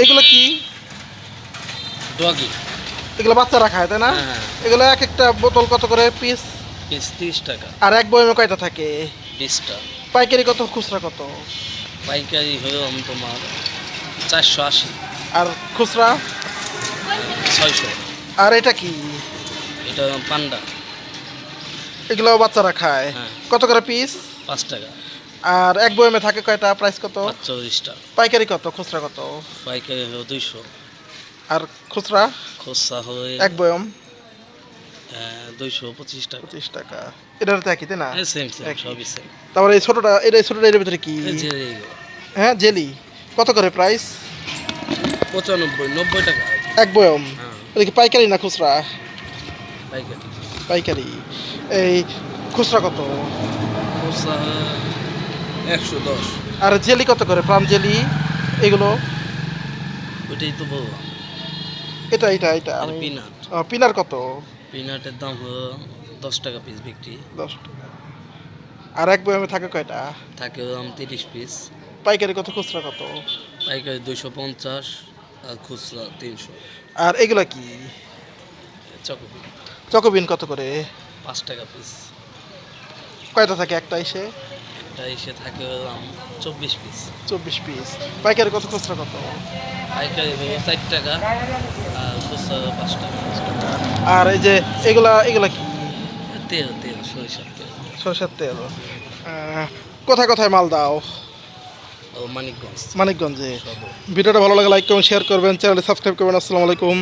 এগুলো কি? ডগি। এগুলো বাচ্চারা খায় তাই না? হ্যাঁ। এগুলো এক একটা বোতল কত করে পিস? পিস 30 টাকা। আর এক বয়মে কয়টা থাকে? 20টা। পাইকারি কত, খুচরা কত? পাইকারি হলো তোমার 480। আর খুচরা? 600। আর এটা কি? এটা পান্ডা। এগুলো বাচ্চারা খায়। হ্যাঁ। কত করে পিস? 5 টাকা। আর এক বয়মে থাকে কয়টা, প্রাইস কত? 45টা। পাইকারি কত, খুচরা কত? পাইকারি হলো 200। আর খুচরা? খুচরা হলো এক বয়ম 225 টাকা। 25 টাকা। এটার তো একই তাই না? সেম সেম, একই। সবই সেম। তারপরে এই ছোটটা, ছোটটা এর ভিতরে কি? এই যে এইগুলো হ্যাঁ, জেলি। কত করে প্রাইস? 95 90 টাকা আছে। এক বয়ম। হ্যাঁ, এটা কি পাইকারি না খুচরা? পাইকারি। পাইকারি। এই খুচরা কত? খুচরা হলো 110। আর জেলি কত করে, প্রাণ জেলি এগুলো? ওইটাই তো বললাম। এটা আর আমি পিনাট। পিনার কত? পিনাটের দাম হলো 10 টাকা পিস বিক্রি। 10 টাকা। আর এক বয়মে থাকে কয়টা? থাকে হলো 30 পিস। পাইকারি কত, খুচরা কত? পাইকারি 250 আর খুচরা 300। আর এগুলা কি? চকোপি চকোবিন কত করে? 5 টাকা পিস। কয়টা থাকে একটা এসে? একটা এসে থাকে হলো 24 পিস। 24 পিস। পাইকারি কত, খুচরা কত? পাইকারি হলো 4 টাকা আর খুচরা হলো 5 টাকা। আর এই যে এগুলা কি? তেল তেল সরিষার তেল। সরষের তেল। কোথায় কোথায় মাল দাও? ও মানিকগঞ্জ। মানিকগঞ্জে। সদর। ভিডিওটা ভালো লাগে লাইক করবেন, শেয়ার করবেন, চ্যানেলটি সাবস্ক্রাইব করবেন। আসসালামু আলাইকুম।